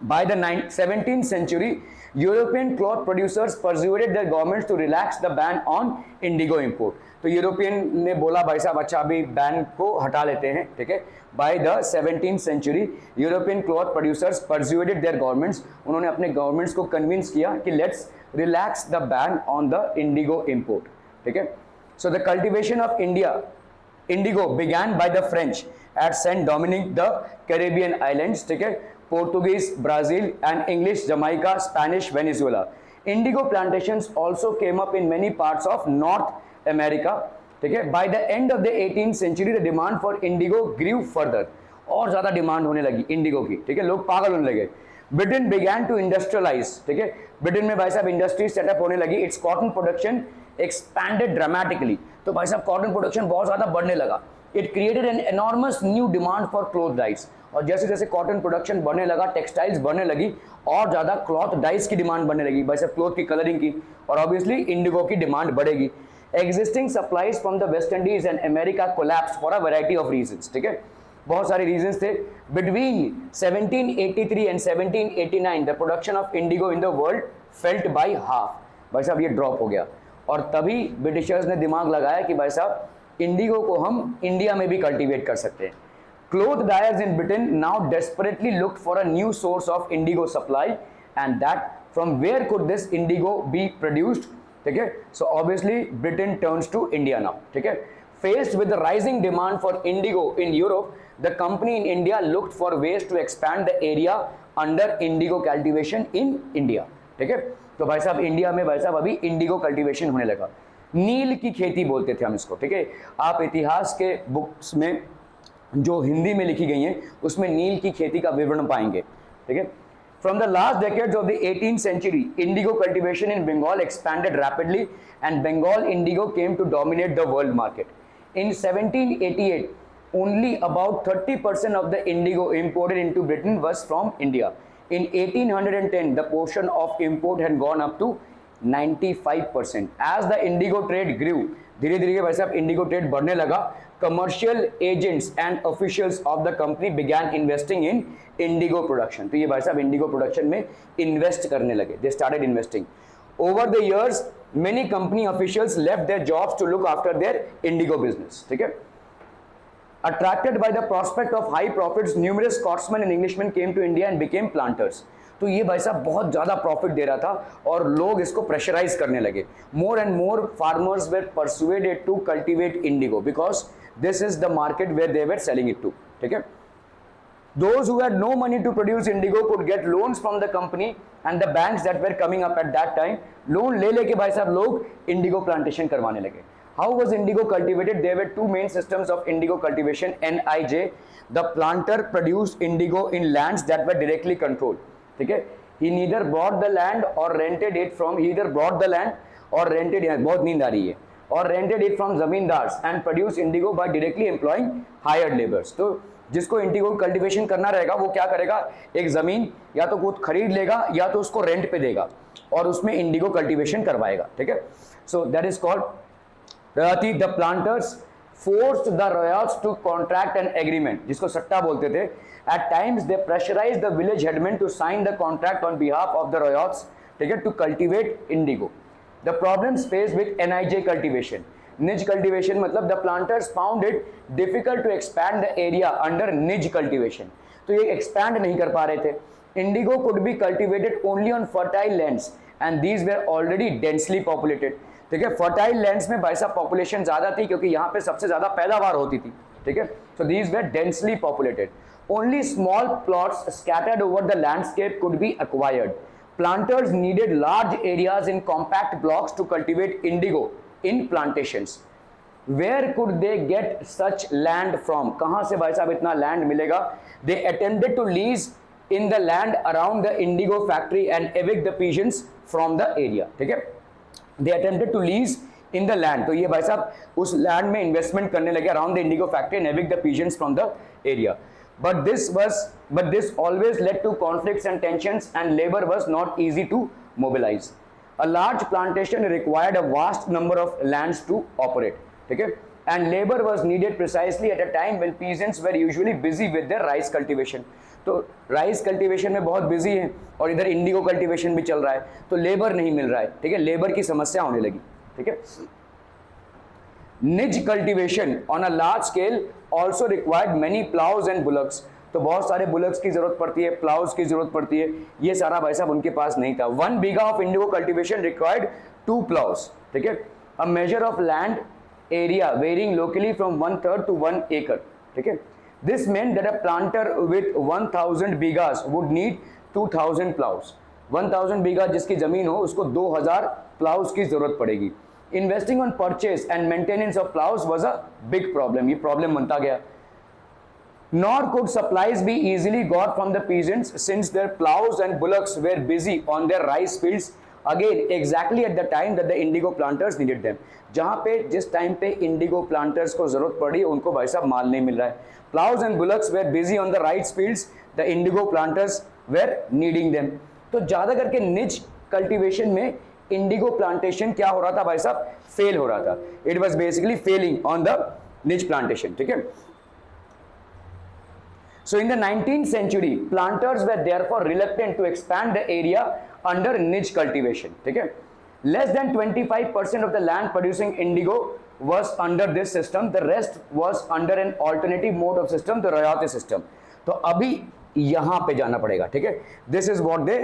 by the 17th century, European cloth producers persuaded their governments to relax the ban on indigo import. तो यूरोपियन ने बोला भाई साहब अच्छा अभी बैन को हटा लेते हैं, ठीक है. By the 17th century, European cloth producers persuaded their governments, उन्होंने अपने गवर्नमेंट्स को कन्विंस किया कि let's relax the ban on the indigo import, ठीक है. So the cultivation of indigo began by the French at Saint Dominic, the Caribbean islands, ठीक है. Portuguese, Brazil and English, Jamaica, Spanish, Venezuela. Indigo plantations also came up in many parts of North America, ठीक है. By the end of the 18th century, the demand for indigo grew further. और ज़्यादा डिमांड होने लगी इंडिगो की, ठीक है, लोग पागल होने लगे. Britain began to industrialize, ठीक है. ब्रिटेन में भाई साहब इंडस्ट्री सेटअप होने लगी. Its cotton production expanded dramatically. तो भाई साहब कॉटन प्रोडक्शन बहुत ज़्यादा बढ़ने लगा. It created an enormous new demand for cloth dyes. और जैसे जैसे कॉटन प्रोडक्शन बढ़ने लगा, टेक्सटाइल्स बढ़ने लगी और ज़्यादा क्लॉथ डाइज की डिमांड बढ़ने लगी, भाई साहब क्लॉथ की कलरिंग की, और ऑब्वियसली इंडिगो की डिमांड बढ़ेगी. Existing supplies from the West Indies and America collapse for a variety of reasons, ठीक है. बहुत सारे रीजंस थे. Between 1783 and 1789 the production of Indigo in the world felt by half. भाई साहब ये ड्रॉप हो गया और तभी ब्रिटिशर्स ने दिमाग लगाया कि भाई साहब इंडिगो को हम इंडिया में भी कल्टीवेट कर सकते हैं. Cloth dyers in Britain now desperately looked for a new source of indigo supply, and that from where could this indigo be produced, ठीक है. So obviously Britain turns to India now, ठीक है. Faced with the rising demand for indigo in Europe, the company in India looked for ways to expand the area under indigo cultivation in India, ठीक है. तो भाई साहब इंडिया में भाई साहब अभी इंडिगो कल्टीवेशन होने लगा. नील की खेती बोलते थे हम इसको, ठीक है. आप इतिहास के बुक्स में जो हिंदी में लिखी गई हैं उसमें नील की खेती का विवरण पाएंगे, ठीक है. From the last decades of the 18th century, indigo cultivation in Bengal expanded rapidly and Bengal indigo came to dominate the world market. In 1788, only about 30% of the indigo imported into Britain was from India. In 1810, the portion of import had gone up to 95%। As the indigo trade grew, धीरे धीरे भाई साहब इंडिगो ट्रेड बढ़ने लगा, commercial agents and officials of the company began investing in indigo production. तो ये भाई साहब इंडिगो प्रोडक्शन में इन्वेस्ट करने लगे, they started investing. Over the years many company officials left their jobs to look after their indigo business, ठीक है। Attracted by the prospect of high profits, numerous Scotsmen and Englishmen came to India and became planters। तो ये भाई साहब बहुत ज़्यादा प्रॉफिट दे रहा था और लोग इसको प्रेशराइज करने लगे। More and more farmers were persuaded to cultivate indigo because this is the market where they were selling it to, ठीक है। Those who had no money to produce indigo could get loans from the company and the banks that were coming up at that time। Loan ले लेके भाई साहब लोग इंडिगो प्लांटेशन करवाने लगे। How was indigo cultivated? There were two main systems of indigo cultivation, NIJ। The planter produced indigo in lands that were directly controlled, ठीक है। He neither bought the land or rented it from, he either bought the land or rented it, बहुत नींद आ रही है, or rented it from zamindars and produced indigo by directly employing hired laborers। तो जिसको इंडिगो कल्टीवेशन करना रहेगा वो क्या करेगा, एक जमीन या तो खुद खरीद लेगा या तो उसको रेंट पे देगा और उसमें इंडिगो कल्टीवेशन करवाएगा, ठीक है। So that is called royalty. The planters forced the royals to contract an agreement, जिसको सट्टा बोलते थे। At times they pressurise the village headman to sign the contract on behalf of the royals, ठीक है, to cultivate indigo. The problems faced with NIJ cultivation, nij cultivation मतलब the planters found it difficult to expand the area under nij cultivation. तो ये एक्सपैंड नहीं कर पा रहे थे। Indigo could be cultivated only on fertile lands and these were already densely populated, ठीक है। फर्टाइल लैंड्स में भाई साहब पॉपुलेशन ज्यादा थी क्योंकि यहाँ पे सबसे ज्यादा पैदावार होती थी, ठीक है। So these were densely populated. Only small plots scattered over the landscape could be acquired. Planters needed large areas in compact blocks to cultivate indigo in plantations। Where could they get such land from? कहाँ से भाई साहब इतना land मिलेगा? They attempted to lease in the land around the indigo factory and evict the peasants from the area, ठीक है। They attempted to lease in the land, तो ये भाई साहब उस land में investment करने लगे around the indigo factory and evict the peasants from the area। But this always led to conflicts and tensions and labor was not easy to mobilize। A large plantation required a vast number of lands to operate, ठीक है, and labor was needed precisely at a time when peasants were usually busy with their rice cultivation। तो राइस कल्टीवेशन में बहुत बिजी है और इधर इंडिगो कल्टीवेशन भी चल रहा है, तो लेबर नहीं मिल रहा है, ठीक है, लेबर की समस्या होने लगी, ठीक है। Nij cultivation on a large scale also required many ploughs and bullocks, तो बहुत सारे बुलक्स की जरूरत पड़ती है, प्लाउज की जरूरत पड़ती है, ये सारा भाई साहब उनके पास नहीं था। 1 bigha of indigo cultivation required 2 ploughs, ठीक है। A measure of land area varying locally from 1/3 to 1 acre, ठीक है। This meant that a planter with 1000 bighas would need 2000 ploughs. 1000 बीघा जिसकी जमीन हो उसको 2000 प्लाउज की जरूरत पड़ेगी। Investing on purchase and maintenance of plows was a big problem, ये problem बनता गया। Nor could supplies be easily got from the peasants since their plows and bullocks were busy on their rice fields again exactly at the time that the indigo planters needed them। जहाँ पे जिस टाइम पे इंडिगो प्लांटर्स को जरूरत पड़ी उनको भाई साहब माल नहीं मिल रहा है। Plows and bullocks were busy on the rice fields, the indigo planters were needing them। तो ज्यादा करके निज कल्टीवेशन में इंडिगो प्लांटेशन क्या हो रहा था भाई साहब, फेल हो रहा था। It was basically failing on the niche plantation, ठीक है। So in the 19th century planters were therefore reluctant to expand the area under niche cultivation, ठीक है। Less than 25% of the land producing indigo was under this system, the rest was under an alternative mode of system, the royalty system। तो अभी यहां पे जाना पड़ेगा, ठीक है। This is what they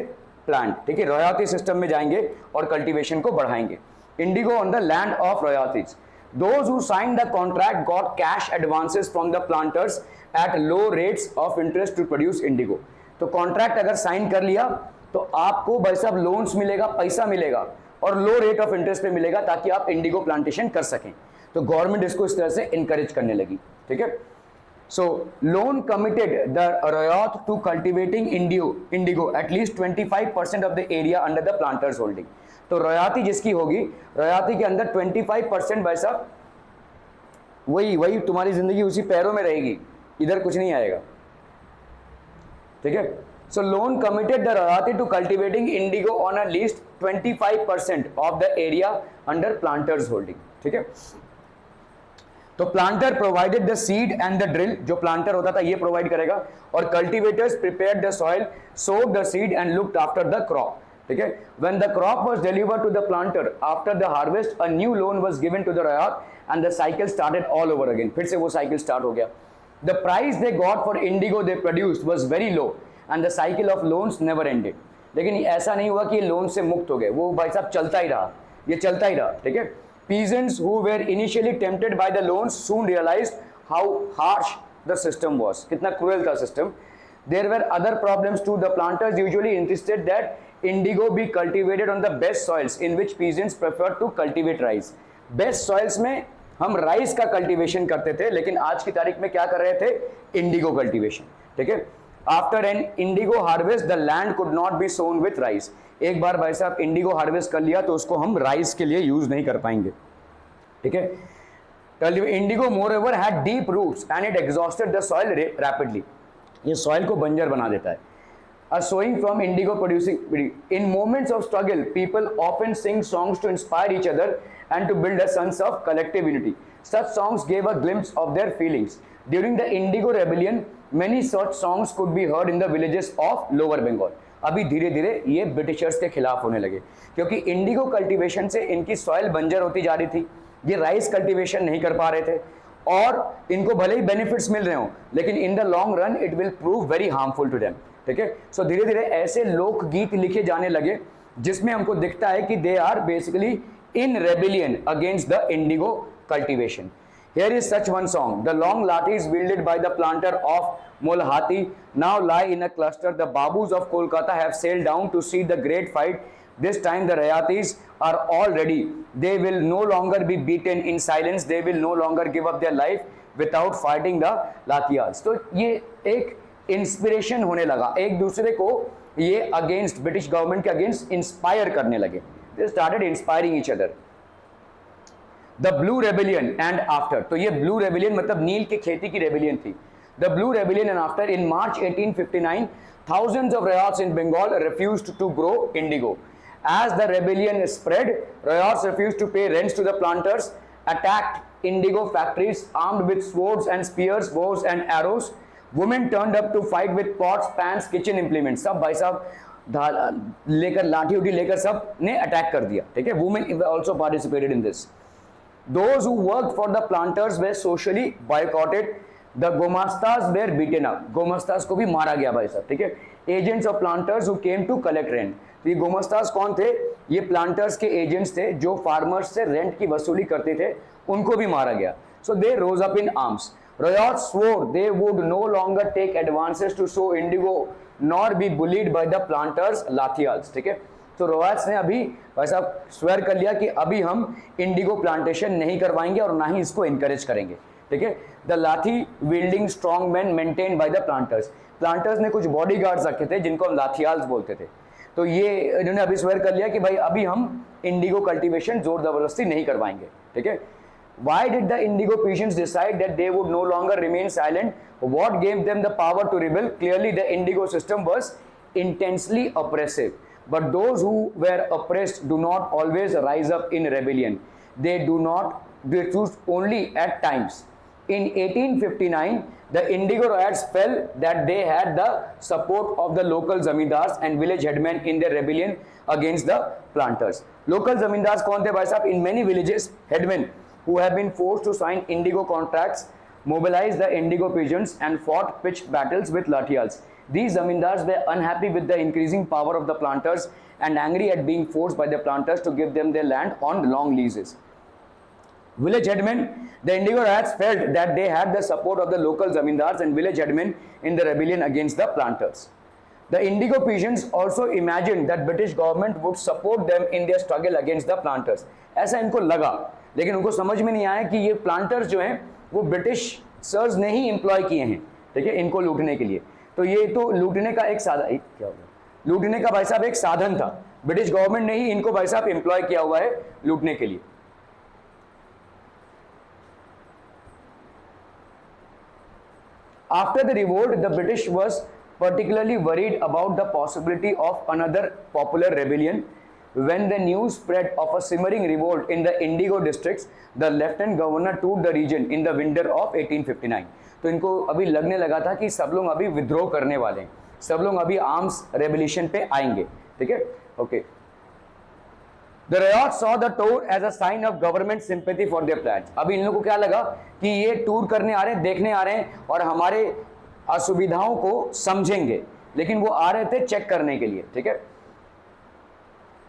plant, ठीक है, रॉयल्टी सिस्टम में जाएंगे और कल्टीवेशन को बढ़ाएंगे। Indigo on the land of royalties. Those who signed the contract got cash advances from the planters at low rates of interest to produce indigo। तो कॉन्ट्रैक्ट अगर साइन कर लिया तो आपको भाई साहब लोन्स मिलेगा, पैसा मिलेगा और लो रेट ऑफ इंटरेस्ट पे मिलेगा ताकि आप इंडिगो प्लांटेशन कर सकें। तो गवर्नमेंट इसको इस तरह से इनकरेज करने लगी, ठीक है। So loan committed the Royauth to cultivating indigo at least 25% of the area under the planters holding। तो रॉयती जिसकी होगी, रॉयती के अंदर 25% भाई साहब वही तुम्हारी जिंदगी उसी पैरों में रहेगी, इधर कुछ नहीं आएगा, ठीक है। So loan committed the royalty to cultivating indigo on at least 25% of the area under planters holding. ठीक है, तो planter provided the seed and the drill, जो प्लांटर होता था ये प्रोवाइड करेगा, और cultivators prepared the soil, sowed the seed and looked after the crop. ठीक है, when the crop was delivered to the planter after the harvest, a new loan was given to the ryot and the cycle started all over again. फिर से वो साइकिल स्टार्ट हो गया. The price they got for Indigo they produced was very low and the cycle of loans never ended. लेकिन ऐसा नहीं हुआ कि ये लोन से मुक्त हो गए, वो भाई साहब चलता ही रहा, ये चलता ही रहा. ठीक है, peasants who were initially tempted by the loans soon realized how harsh the system was. कितना cruel था system. There were other problems too. The planters usually insisted that indigo be cultivated on the best soils in which peasants preferred to cultivate rice. Best soils में हम राइस का कल्टीवेशन करते थे, लेकिन आज की तारीख में क्या कर रहे थे, इंडिगो कल्टीवेशन. ठीक है, after an indigo harvest the land could not be sown with rice. एक बार भाई साहब इंडिगो हार्वेस्ट कर लिया तो उसको हम राइस के लिए यूज नहीं कर पाएंगे. ठीक है, indigo moreover had deep roots and it exhausted the soil rapidly. ये सॉइल को बंजर बना देता है. A sowing from indigo producing. In moments of struggle, people often sing songs to inspire each other and to build a sense of collective unity. Such songs gave a glimpse of their feelings. During the Indigo Rebellion, many such songs could be heard in the villages of Lower Bengal. अभी धीरे धीरे ये ब्रिटिशर्स के खिलाफ होने लगे, क्योंकि इंडिगो कल्टीवेशन से इनकी सॉइल बंजर होती जा रही थी. ये राइस कल्टीवेशन नहीं कर पा रहे थे, और इनको भले ही बेनिफिट्स मिल रहे हो, लेकिन in the long run it will prove very harmful to them. ठीक है, सो धीरे धीरे ऐसे लोकगीत लिखे जाने लगे जिसमें हमको दिखता है कि they are basically in rebellion against the indigo cultivation. Here is such one song. The long lathis wielded by the planter of Molhati now lie in a cluster. The Babus of Kolkata have sailed down to see the great fight. This time the Rayatis are all ready. They will no longer be beaten in silence. They will no longer give up their life without fighting the Lathias. तो ये एक इंस्पिरेशन होने लगा, एक दूसरे को ये अगेंस्ट ब्रिटिश गवर्नमेंट के अगेंस्ट इंस्पायर करने लगे. They started inspiring each other. The blue rebellion and after. तो ये ब्लू रेबिलियन मतलब नील की खेती की रेबिलियन थी. The blue rebellion and after. In March 1859 thousands of ryots in Bengal refused to grow indigo. As the rebellion spread, ryots refused to pay rents to the planters, attacked indigo factories armed with swords and spears, bows and arrows. Women turned up to fight with pots, pans, kitchen implements. सब भाई साहब लेकर लाठी उठी लेकर सब ने अटैक कर दिया. ठीक है, women also participated in this. Those who worked for the planters were socially boycotted. The gomastas were beaten up. गोमस्तास को भी मारा गया भाई साहब. ठीक है, agents of planters who came to collect rent. तो ये गोमस्तास कौन थे, ये प्लांटर्स के एजेंट्स थे जो फार्मर्स से रेंट की वसूली करते थे, उनको भी मारा गया. So they rose up in arms. Ryots swore they would no longer take advances to sow indigo nor be bullied by the planters Lathials. ठीक है, तो रॉयट्स ने अभी वैसा स्वेयर कर लिया कि अभी हम इंडिगो प्लांटेशन नहीं करवाएंगे और ना ही इसको इनकरेज करेंगे. ठीक है, the lathi wielding strong man maintain by the planters. Planters ने कुछ बॉडी गार्ड्स रखे थे जिनको हम लाथियाल्स बोलते थे. तो ये इन्होंने अभी स्वेयर कर लिया कि भाई अभी हम इंडिगो कल्टीवेशन जोर जबरदस्ती नहीं करवाएंगे. ठीक है, why did the indigo peasants decide that they would no longer remain silent? What gave them the power to rebel? Clearly the indigo system was intensely oppressive. But those who were oppressed do not always rise up in rebellion. They choose only at times. In 1859, the Indigo riots fell that they had the support of the local zamindars and village headmen in their rebellion against the planters. Local zamindars कौन थे भाई साहब? In many villages, headmen who have been forced to sign indigo contracts, mobilized the indigo peasants and fought pitched battles with Lathials. These zamindars were unhappy with the increasing power of the planters and angry at being forced by the planters to give them their land on long leases. Village headmen, the Indigo riots felt that they had the support of the local zamindars and village headmen in the rebellion against the planters. The Indigo peasants also imagined that British government would support them in their struggle against the planters. ऐसा इनको लगा, लेकिन उनको समझ में नहीं आया कि ये प्लांटर्स जो हैं वो ब्रिटिश सर्स ने ही एम्प्लॉय किए हैं. ठीक है, इनको लूटने के लिए. तो ये तो लूटने का एक साधन, क्या होगा, लूटने का भाई साहब एक साधन था. ब्रिटिश गवर्नमेंट ने ही इनको भाई साहब एम्प्लॉय किया हुआ है लूटने के लिए. After the revolt, the British was particularly worried about the possibility of another popular rebellion. When the news spread of a simmering revolt in the Indigo districts, the Lieutenant Governor toured the region in the winter of 1859. तो इनको अभी लगने लगा था कि सब लोग अभी विद्रोह करने वाले हैं, सब लोग अभी आर्म्स रेवोल्यूशन पे आएंगे, ठीक है, okay. The Riots saw the tour as a sign of government sympathy for their plans. अभी इन लोगों को क्या लगा कि ये टूर करने आ रहे हैं, देखने आ रहे हैं और हमारे असुविधाओं को समझेंगे, लेकिन वो आ रहे थे चेक करने के लिए, ठीक है.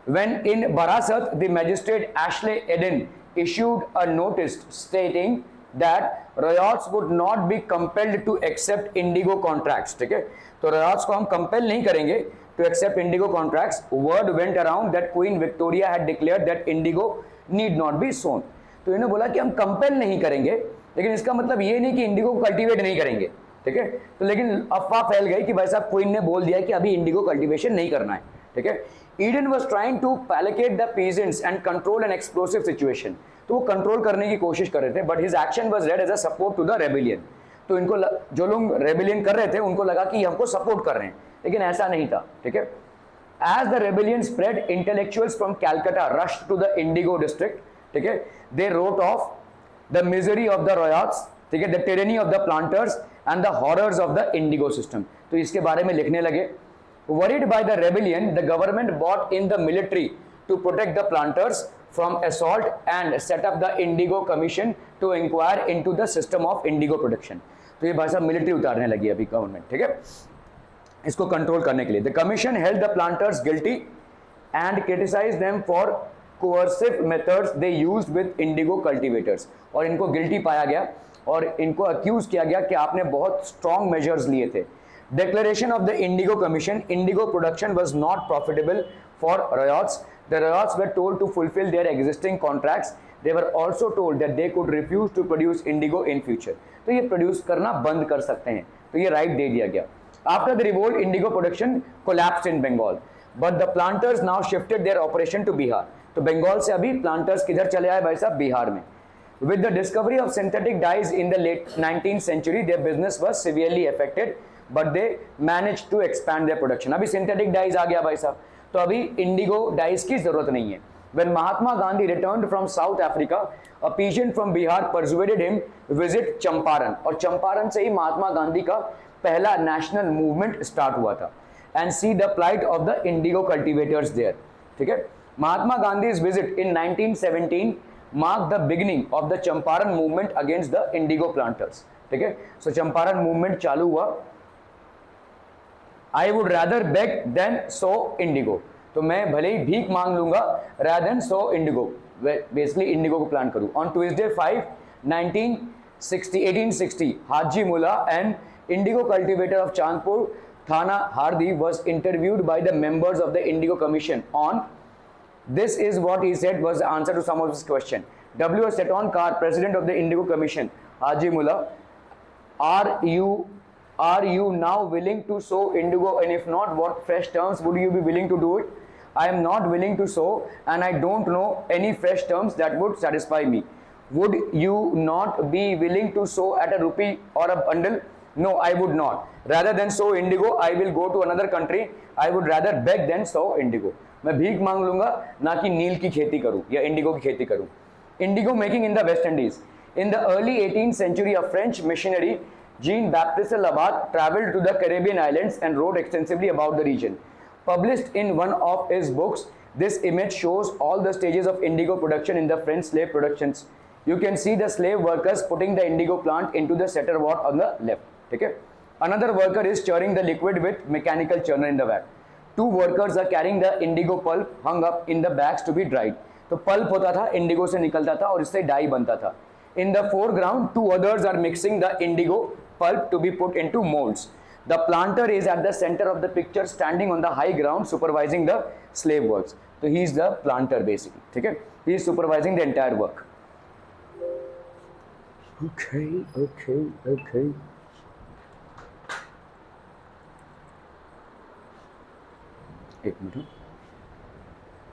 When in Barasat, the magistrate Ashley Eden issued a notice stating that Riots would not be compelled to accept indigo contracts, ठीक है. तो Riots को हम compel नहीं करेंगे to accept indigo contracts. Word went around that Queen Victoria had declared that indigo need not be sown. तो इन्होंने बोला कि हम कंपेल नहीं करेंगे, लेकिन इसका मतलब ये नहीं कि इंडिगो को कल्टीवेट नहीं करेंगे, ठीक है. तो लेकिन अफवाह फैल गई कि भाई साहब क्वीन ने बोल दिया कि अभी इंडिगो कल्टीवेशन नहीं करना है, ठीक है. Eden was trying to placate the peasants and control an explosive situation. तो वो कंट्रोल करने की कोशिश कर रहे थे, but his action was read as a support to the rebellion. तो इनको जो लोग रेबेलियन कर रहे थे उनको लगा कि हमको सपोर्ट कर रहे हैं, लेकिन ऐसा नहीं था, ठीक है. As the rebellion spread, intellectuals from Calcutta rushed to the Indigo district, ठीक है. They wrote of the misery of the riots, ठीक है, the tyranny of the planters and the horrors of the Indigo system. तो इसके बारे में लिखने लगे. Worried by the rebellion, the government brought in the military to protect the planters from assault and set up the Indigo Commission to inquire into the system of indigo production. तो ये भाई साहब मिलिट्री उतारने लगी अभी गवर्नमेंट, ठीक है, इसको कंट्रोल करने के लिए. The commission held the planters guilty and criticised them for coercive methods they used with Indigo cultivators. और इनको गिल्टी पाया गया और इनको अक्यूज किया गया कि आपने बहुत स्ट्रॉन्ग मेजर्स लिए थे. Declaration of the Indigo Commission, indigo production was not profitable for Riots. The Riots were told to fulfill their existing contracts. They were also told that they could refuse to produce indigo in future. तो ये प्रोड्यूस करना बंद कर सकते हैं, तो ये राइट दे दिया गया. After the revolt, indigo production collapsed in Bengal, but the planters now shifted their operation to Bihar. तो बंगाल से अभी प्लांटर्स किधर चले आए भाई साहब, बिहार में. With the discovery of synthetic dyes in the late 19th century, their business was severely affected, but they managed to expand their production. अभी synthetic dyes आ गया भाई साहब, तो अभी indigo dyes की जरूरत नहीं है. When Mahatma Gandhi returned from South Africa, a peasant from Bihar persuaded him visit Champaran. और चंपारण से ही महात्मा गांधी का पहला नेशनल मूवमेंट स्टार्ट हुआ था. And see the plight of the indigo cultivators there, ठीक है. Mahatma Gandhi's visit in 1917 mark the beginning of the Champaran movement against the indigo planters, ठीक है. सो चंपारण मूवमेंट चालू हुआ. I would rather beg than sow indigo. तो मैं भले ही भीख मांग लूंगा rather than sow indigo, basically indigo को प्लांट करूं. On Tuesday 5 1860 Haji Mulla and indigo cultivator of Chandpur Thana Hardi was interviewed by the members of the Indigo Commission on this. Is what he said was the answer to some of his question. W. Seton Kar, president of the Indigo Commission, Haji Mullah, are you now willing to sow indigo, and if not, what fresh terms would you be willing to do it? I am not willing to sow, and I don't know any fresh terms that would satisfy me. Would you not be willing to sow at a rupee or a bundle? No, I would not. Rather than sow indigo, I will go to another country. I would rather beg than sow indigo. मैं भीख मांग लूंगा, ना कि नील की खेती करूं या इंडिगो की खेती करूं. Indigo making in the West Indies. In the early 18th century, a French missionary, Jean-Baptiste Labat, traveled to the Caribbean islands and wrote extensively about the region. Published in one of his books, this image shows all the stages of indigo production in the French slave productions. You can see the slave workers putting the indigo plant into the setter wort on the left. ठीक है. Another worker is stirring the liquid with mechanical churner in the vat. Two workers are carrying the indigo pulp hung up in the bags to be dried. तो पल्प होता था, इंडिगो से निकलता था और इससे डाई बनता था. In the foreground, two others are mixing the indigo pulp to be put into molds. The planter is at the center of the picture, standing on the high ground, supervising the slave works. So he is the planter basically. ठीक है. He is supervising the entire work. Okay. एक मिनट.